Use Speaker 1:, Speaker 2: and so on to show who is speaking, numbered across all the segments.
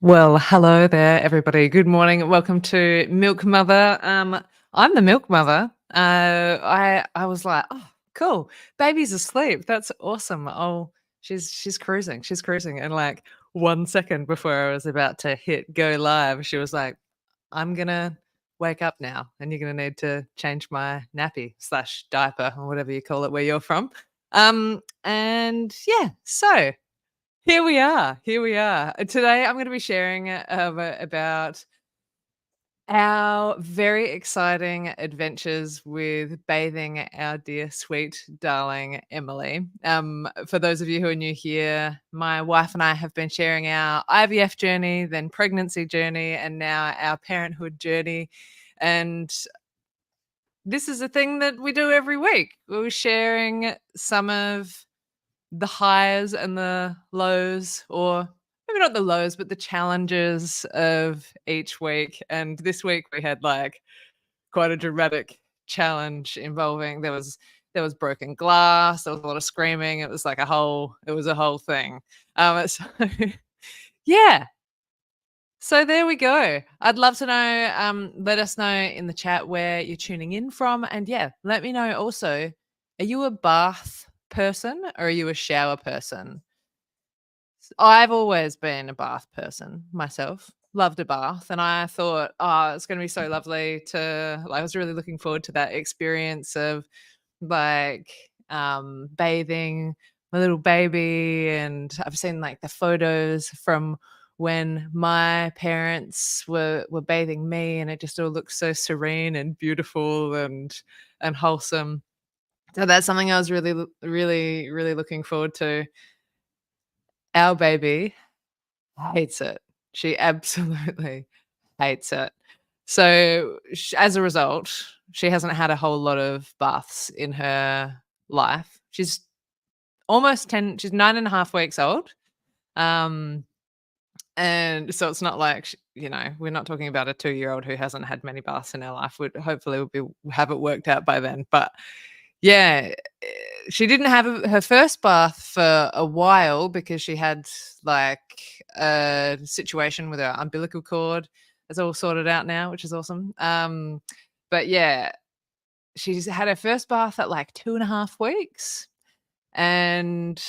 Speaker 1: Well, hello there, everybody. Good morning. Welcome to Milk Mother. I'm the Milk Mother. I was like, oh, cool. Baby's asleep. That's awesome. Oh, she's cruising. She's cruising. And like 1 second before I was about to hit go live, she was like, I'm gonna wake up now, and you're gonna need to change my nappy slash diaper or whatever you call it where you're from. And yeah, so here we are. Here we are. Today, I'm going to be sharing about our very exciting adventures with bathing our dear, sweet, darling Emily. For those of you who are new here, my wife and I have been sharing our IVF journey, then pregnancy journey, and now our parenthood journey. And this is a thing that we do every week. We're sharing some of the highs and the lows, or maybe not the lows, but the challenges of each week. And this week we had like quite a dramatic challenge involving there was broken glass, there was a lot of screaming. It was a whole thing. So yeah. So there we go. I'd love to know. Let us know in the chat where you're tuning in from, and yeah, let me know also. Are you a bath person or are you a shower person? I've always been a bath person myself. Loved a bath, and I thought, oh, it's going to be so lovely to. I was really looking forward to that experience of like bathing my little baby, and I've seen like the photos from when my parents were bathing me, and it just all looks so serene and beautiful and wholesome. So that's something I was really looking forward to. Our baby hates it. She absolutely hates it. So, as a result, she hasn't had a whole lot of baths in her life. She's almost 10, she's 9.5 weeks old. Um, and so it's not like, we're not talking about a 2-year-old who hasn't had many baths in her life. Hopefully we'll have it worked out by then. But yeah, she didn't have her first bath for a while because she had like a situation with her umbilical cord. It's all sorted out now, which is awesome. But yeah, she's had her first bath at like 2.5 weeks, and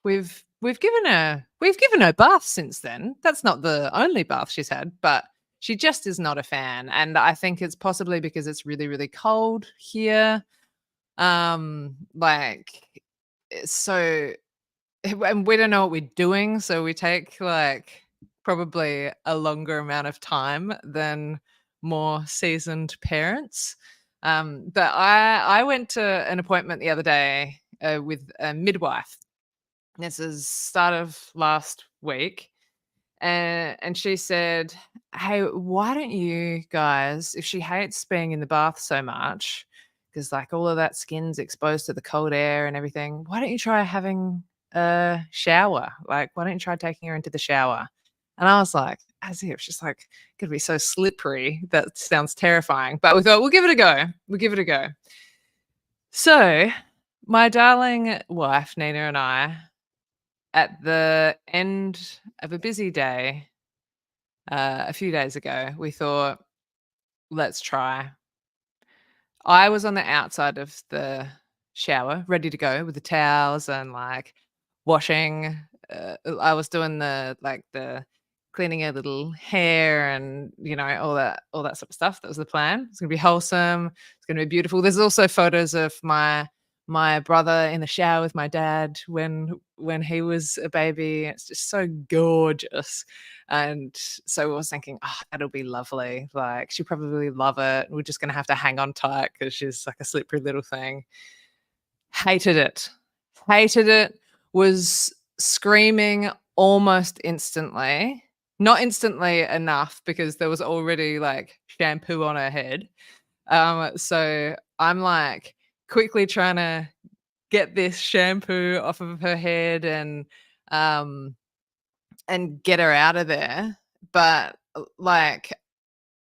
Speaker 1: we've given her baths since then. That's not the only bath she's had, but she just is not a fan, and I think it's possibly because it's really cold here. Like, so and we don't know what we're doing, so we take like probably a longer amount of time than more seasoned parents. But I went to an appointment the other day with a midwife. This is start of last week, and she said, "Hey, why don't you guys, if she hates being in the bath so much, because like all of that skin's exposed to the cold air and everything, why don't you try having a shower? Like, why don't you try taking her into the shower?" And I was like, as if she's like, gonna be so slippery. That sounds terrifying. But we thought we'll give it a go. We'll give it a go. So my darling wife, Nina, and I, at the end of a busy day, a few days ago, we thought, let's try. I was on the outside of the shower, ready to go with the towels and like washing. I was doing the cleaning her little hair and all that sort of stuff. That was the plan. It's gonna be wholesome. It's gonna be beautiful. There's also photos of my brother in the shower with my dad when he was a baby. It's just so gorgeous. And so I was thinking, oh, that'll be lovely. Like, she'll probably love it. We're just gonna have to hang on tight because she's like a slippery little thing. Hated it. Hated it. Was screaming almost instantly. Not instantly enough because there was already like shampoo on her head. So I'm like quickly trying to get this shampoo off of her head um and get her out of there. But like,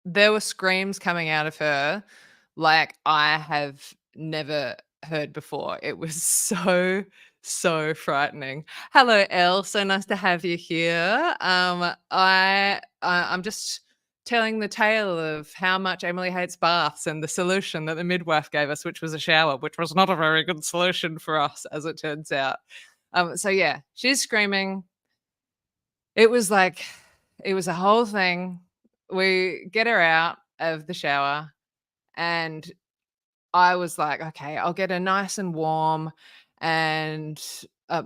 Speaker 1: there were screams coming out of her like I have never heard before. It was so So frightening. Hello, Elle. So nice to have you here. I'm just telling the tale of how much Emily hates baths and the solution that the midwife gave us, which was a shower, which was not a very good solution for us, as it turns out. So yeah, she's screaming. It was like, it was a whole thing. We get her out of the shower, and I was like, "Okay, I'll get her nice and warm," and,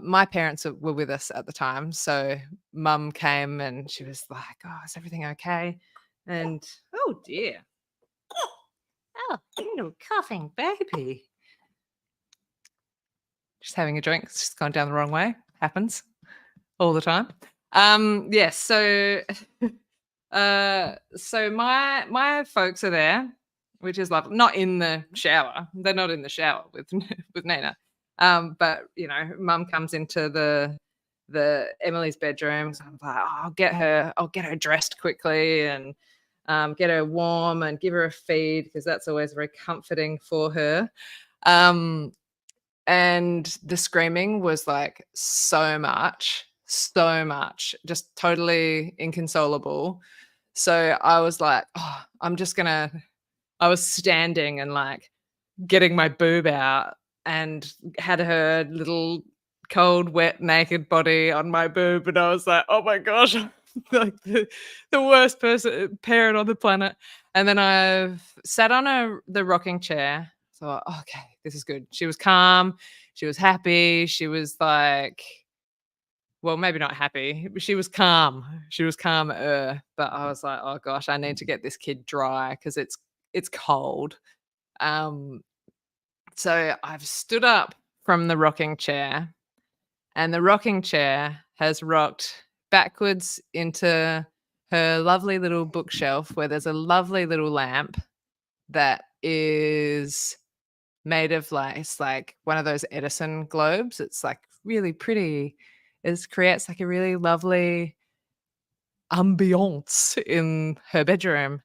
Speaker 1: my parents were with us at the time, so mum came and she was like, "Oh, is everything okay?" And oh dear. Oh, you little coughing baby. Just having a drink. It's just gone down the wrong way. Happens all the time. Yes, so my folks are there, which is lovely. Not in the shower. They're not in the shower with with Nina. But mum comes into the Emily's bedroom. So I'm like, oh, I'll get her dressed quickly and get her warm and give her a feed because that's always very comforting for her. Um, and the screaming was like so much, just totally inconsolable. So I was like, "Oh, I was standing and, like, getting my boob out and had her little cold, wet, naked body on my boob, and I was like, "Oh my gosh, I'm like the worst parent on the planet." And then I've sat on the rocking chair, thought, "Okay, this is good." She was calm, she was happy, she was like, well, maybe not happy. She was calm. She was calmer, but I was like, "Oh gosh, I need to get this kid dry because it's cold." Um, so I've stood up from the rocking chair, and the rocking chair has rocked backwards into her lovely little bookshelf where there's a lovely little lamp that is made of like it's like one of those Edison globes. It's like really pretty. It creates like a really lovely ambiance in her bedroom.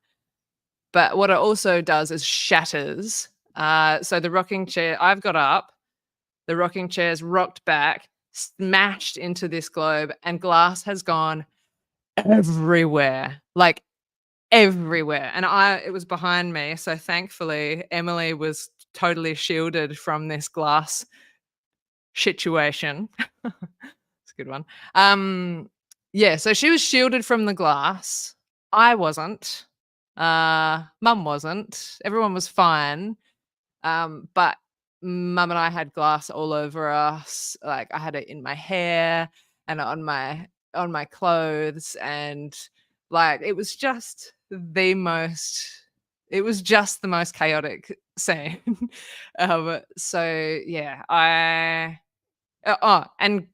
Speaker 1: But what it also does is shatters. So the rocking chair, I've got up, the rocking chair's rocked back, smashed into this globe, and glass has gone everywhere, like everywhere. And it was behind me. So thankfully, Emily was totally shielded from this glass situation. It's a good one. Yeah, so she was shielded from the glass. I wasn't. Mum wasn't. Everyone was fine. But mum and I had glass all over us. Like I had it in my hair and on my clothes, and like it was just the most chaotic scene. So yeah, and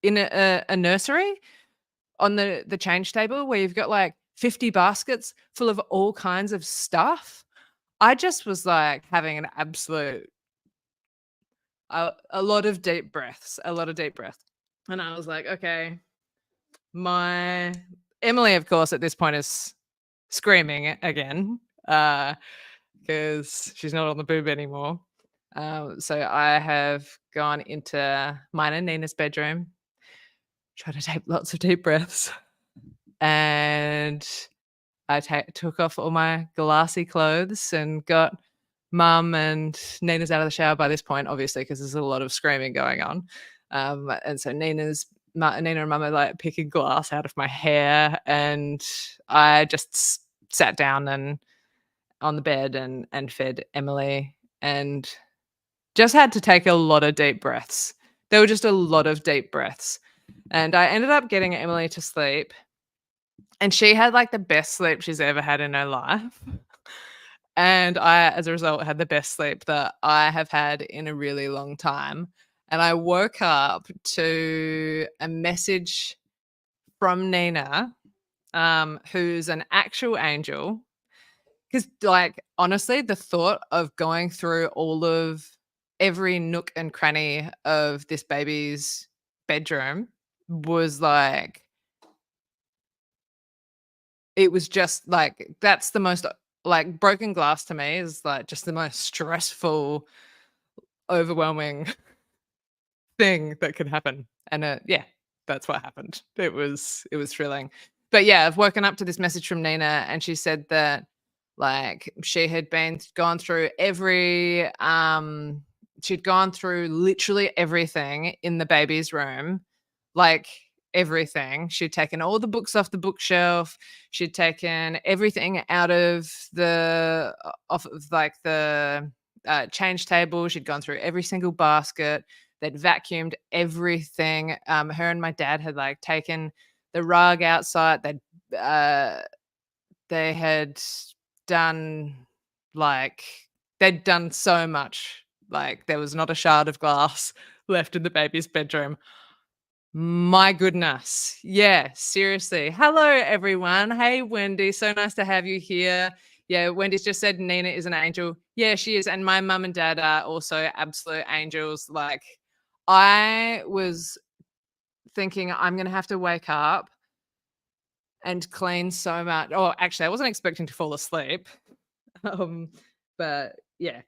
Speaker 1: in a nursery on the change table where you've got like 50 baskets full of all kinds of stuff. I just was like having an absolute a lot of deep breaths, a lot of deep breaths. And I was like, okay, my Emily, of course, at this point is screaming again because she's not on the boob anymore. So I have gone into mine and Nina's bedroom, try to take lots of deep breaths, and took off all my glassy clothes and got mum and Nina's out of the shower by this point, obviously, because there's a lot of screaming going on. And so Nina and mum are like picking glass out of my hair, and I just sat down and on the bed and fed Emily, and just had to take a lot of deep breaths. There were just a lot of deep breaths. And I ended up getting Emily to sleep, and she had like the best sleep she's ever had in her life. And I, as a result, had the best sleep that I have had in a really long time. And I woke up to a message from Nina, who's an actual angel. Because, like, honestly, the thought of going through all of every nook and cranny of this baby's bedroom was like, it was just like, that's the most, like, broken glass to me is like just the most stressful, overwhelming thing that could happen. And yeah, that's what happened. It was thrilling. But yeah, I've woken up to this message from Nina, and she said that like she had been gone through every she'd gone through literally everything in the baby's room, like everything. She'd taken all the books off the bookshelf. She'd taken everything out of the off of like the change table. She'd gone through every single basket. They'd vacuumed everything. Her and my dad had like taken the rug outside. Uh, they had done like they'd done so much. Like there was not a shard of glass left in the baby's bedroom. My goodness. Yeah, seriously. Hello, everyone. Hey, Wendy. So nice to have you here. Yeah, Wendy's just said Nina is an angel. Yeah, she is. And my mum and dad are also absolute angels. Like, I was thinking I'm going to have to wake up and clean so much. Oh, actually, I wasn't expecting to fall asleep. Um, but yeah,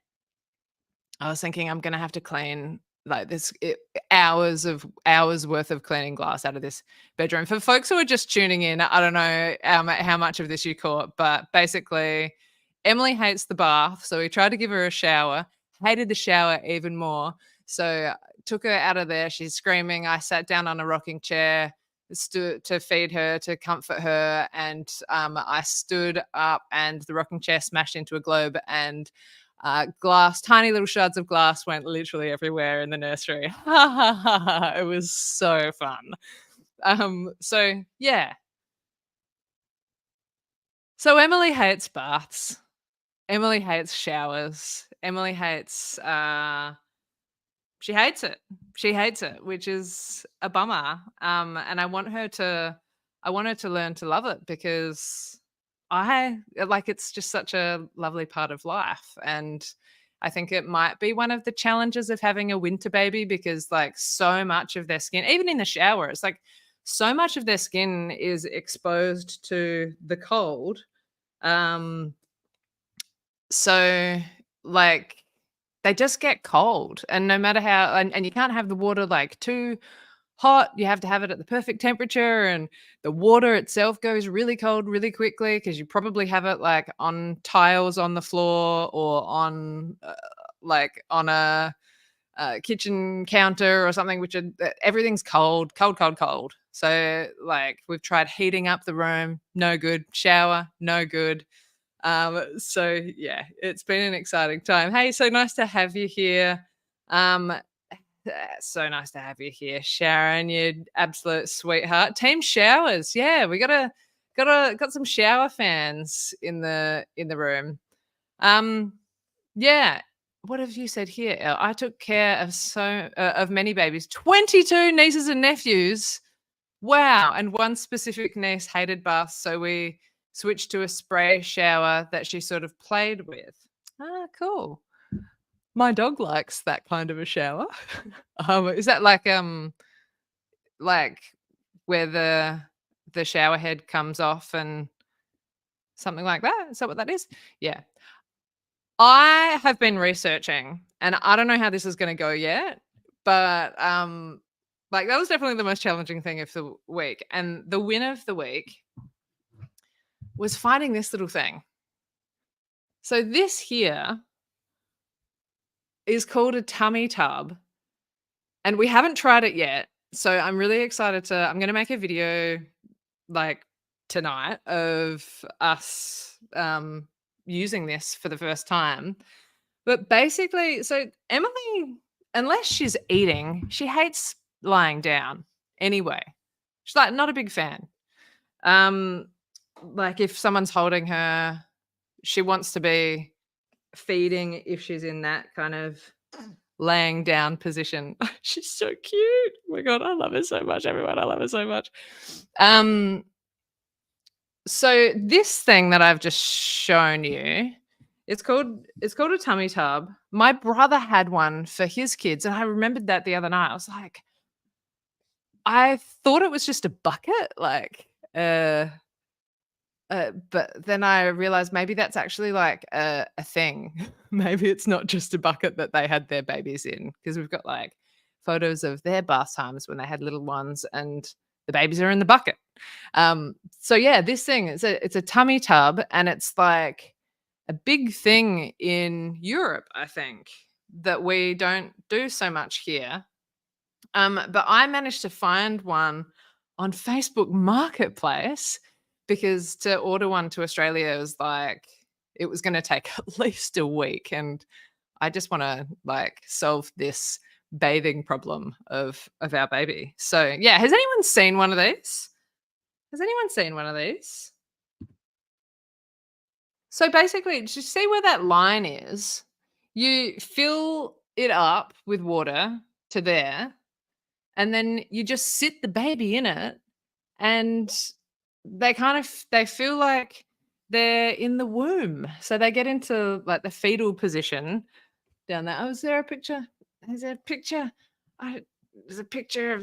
Speaker 1: I was thinking I'm gonna have to clean like hours worth of cleaning glass out of this bedroom. For folks who are just tuning in, I don't know how much of this you caught, but basically, Emily hates the bath, so we tried to give her a shower. Hated the shower even more, so took her out of there. She's screaming. I sat down on a rocking chair stood to feed her to comfort her, and I stood up, and the rocking chair smashed into a globe, and glass, tiny little shards of glass went literally everywhere in the nursery. It was so fun. So yeah. So Emily hates baths. Emily hates showers. Emily hates she hates it. She hates it, which is a bummer. And I want her to learn to love it because I like it's just such a lovely part of life. And I think it might be one of the challenges of having a winter baby because like so much of their skin, even in the shower, it's like so much of their skin is exposed to the cold. Um, so like they just get cold, and no matter how and you can't have the water, like, too hot, you have to have it at the perfect temperature, and the water itself goes really cold really quickly because you probably have it, like, on tiles on the floor or on, like, on a, kitchen counter or something, which everything's cold, cold, cold, cold. So, like, we've tried heating up the room, no good. Shower, no good. So yeah, it's been an exciting time. Hey, so nice to have you here. Um, so nice to have you here, Sharon. You absolute sweetheart. Team showers. Yeah, we got some shower fans in the room. Um, yeah. What have you said here, Elle? I took care of of many babies, 22 nieces and nephews. Wow, and one specific niece hated baths, so we switched to a spray shower that she sort of played with. Ah, cool. My dog likes that kind of a shower. Is that like where the shower head comes off and something like that? Is that what that is? Yeah. I have been researching, and I don't know how this is gonna go yet, but, like, that was definitely the most challenging thing of the week, and the win of the week was finding this little thing. So this here is called a tummy tub, and we haven't tried it yet, so I'm really excited I'm gonna make a video, like, tonight of us, using this for the first time. But basically, so Emily, unless she's eating, she hates lying down anyway. She's like not a big fan. Um, like if someone's holding her, she wants to be feeding if she's in that kind of laying down position. She's so cute. Oh my god, I love her so much, everyone. I love her so much. Um, so this thing that I've just shown you, it's called a tummy tub. My brother had one for his kids, and I remembered that the other night. I was like, I thought it was just a bucket, like, but then I realized maybe that's actually like a thing. Maybe it's not just a bucket that they had their babies in because we've got like photos of their bath times when they had little ones, and the babies are in the bucket. So yeah, this thing, it's a tummy tub, and it's like a big thing in Europe, I think, that we don't do so much here. But I managed to find one on Facebook Marketplace, because to order one to Australia was like, it was going to take at least a week, and I just want to like solve this bathing problem of our baby. So yeah, has anyone seen one of these? Has anyone seen one of these? So basically, to see where that line is, you fill it up with water to there, and then you just sit the baby in it, and they feel like they're in the womb. So they get into like the fetal position down there. Oh, is there a picture? Is there a picture? I, there's a picture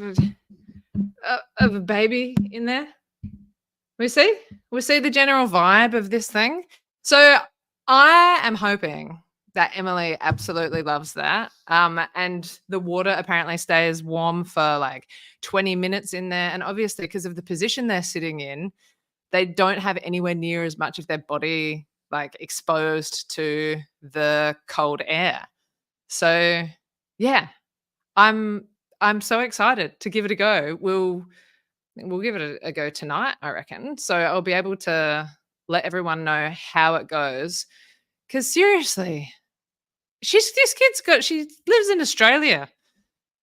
Speaker 1: of a baby in there. We see? We see the general vibe of this thing. So I am hoping that Emily absolutely loves that. And the water apparently stays warm for like 20 minutes in there. And obviously, because of the position they're sitting in, they don't have anywhere near as much of their body like exposed to the cold air. So yeah, I'm I'm so excited to give it a go. We'll give it a go tonight, I reckon. So I'll be able to let everyone know how it goes. Because seriously, she lives in Australia.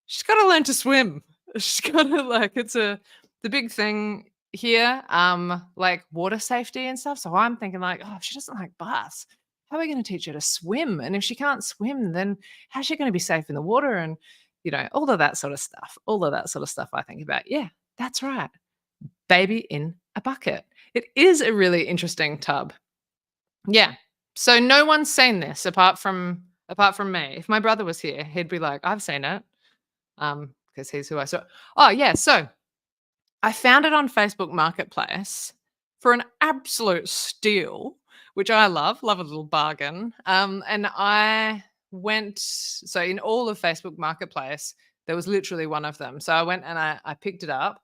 Speaker 1: She's got to learn to swim. She's got to like it's a the big thing here, like water safety and stuff. So I'm thinking like, oh, if she doesn't like baths, how are we going to teach her to swim? And if she can't swim, then how's she going to be safe in the water? And all of that sort of stuff. All of that sort of stuff. I think about. Yeah, that's right. Baby in a bucket. It is a really interesting tub. Yeah. So no one's seen this apart from me. If my brother was here, he'd be like, "I've seen it." Because he's who I saw. Oh, yeah. So I found it on Facebook Marketplace for an absolute steal, which I love a little bargain. And I went, so in all of Facebook Marketplace, there was literally one of them. So I went and I picked it up,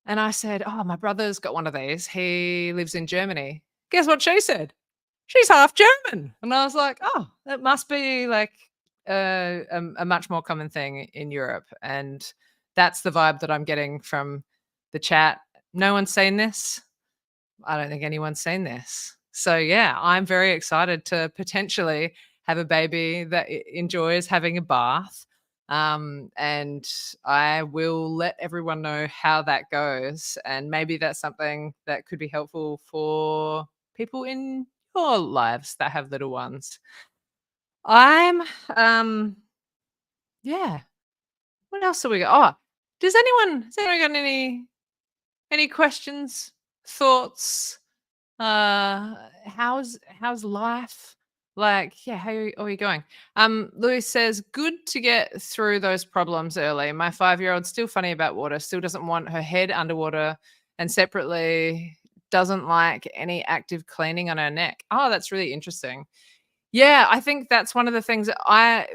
Speaker 1: and I said, "Oh, my brother's got one of these. He lives in Germany." Guess what she said? She's half German. And I was like, "Oh, that must be like a much more common thing in Europe." And that's the vibe that I'm getting from the chat. No one's seen this. I don't think anyone's seen this. So yeah, I'm very excited to potentially have a baby that enjoys having a bath. And I will let everyone know how that goes. And maybe that's something that could be helpful for people in your lives that have little ones. I'm yeah. What else have we got? Oh, has anyone got any questions, thoughts? How's life? Like, yeah, how are you going? Louis says, good to get through those problems early. My 5-year-old's still funny about water, still doesn't want her head underwater, and separately doesn't like any active cleaning on her neck. Oh, that's really interesting. Yeah, I think that's one of the things that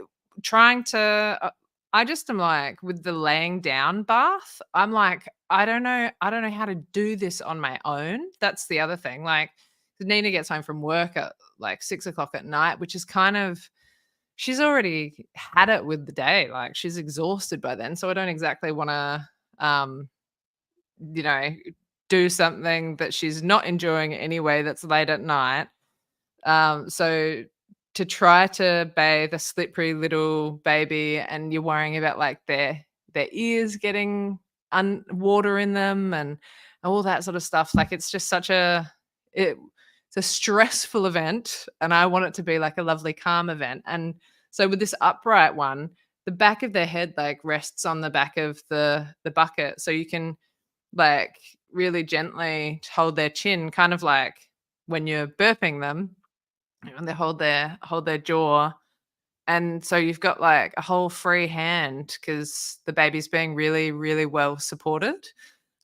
Speaker 1: trying to I just am like with the laying down bath, I'm like, I don't know how to do this on my own. That's the other thing. Like Nina gets home from work at like 6 o'clock at night, which is kind of she's already had it with the day. Like she's exhausted by then. So I don't exactly want to you know, do something that she's not enjoying anyway that's late at night. So to try to bathe a slippery little baby and you're worrying about like their ears getting water in them and all that sort of stuff. Like it's just it's a stressful event, and I want it to be like a lovely calm event. And so with this upright one, the back of their head like rests on the back of the bucket, so you can like really gently hold their chin, kind of like when you're burping them and they hold their jaw, and so you've got like a whole free hand because the baby's being really, really well supported.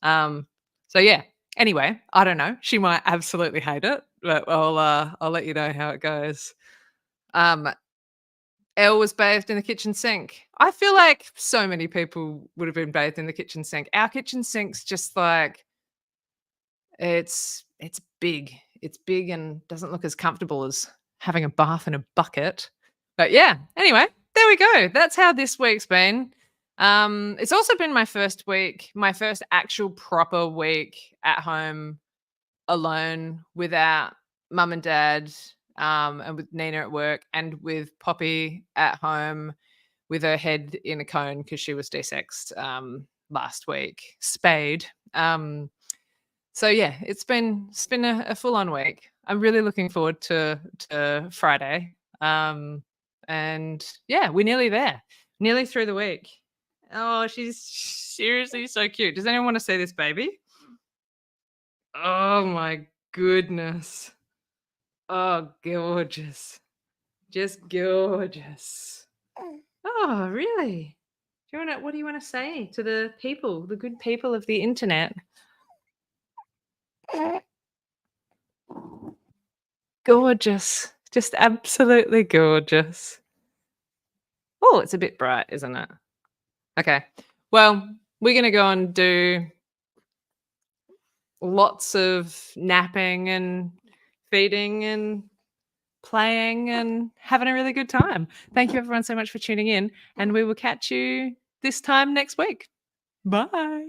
Speaker 1: Um, so yeah. Anyway, I don't know. She might absolutely hate it, but I'll let you know how it goes. Um, Elle was bathed in the kitchen sink. I feel like so many people would have been bathed in the kitchen sink. Our kitchen sink's just like it's big. It's big and doesn't look as comfortable as having a bath in a bucket. But yeah, anyway, there we go. That's how this week's been. It's also been my first week, my first actual proper week at home alone without mum and dad, and with Nina at work and with Poppy at home with her head in a cone because she was desexed last week, spayed. So yeah, it's been a full on week. I'm really looking forward to Friday. And yeah, we're nearly there, nearly through the week. Oh, she's seriously so cute. Does anyone want to see this baby? Oh my goodness. Oh, gorgeous. Just gorgeous. Oh, really? What do you want to say to the people, the good people of the internet? Gorgeous. Just absolutely gorgeous. Oh, it's a bit bright, isn't it? Okay. Well, we're going to go and do lots of napping and feeding and playing and having a really good time. Thank you everyone so much for tuning in, and we will catch you this time next week. Bye.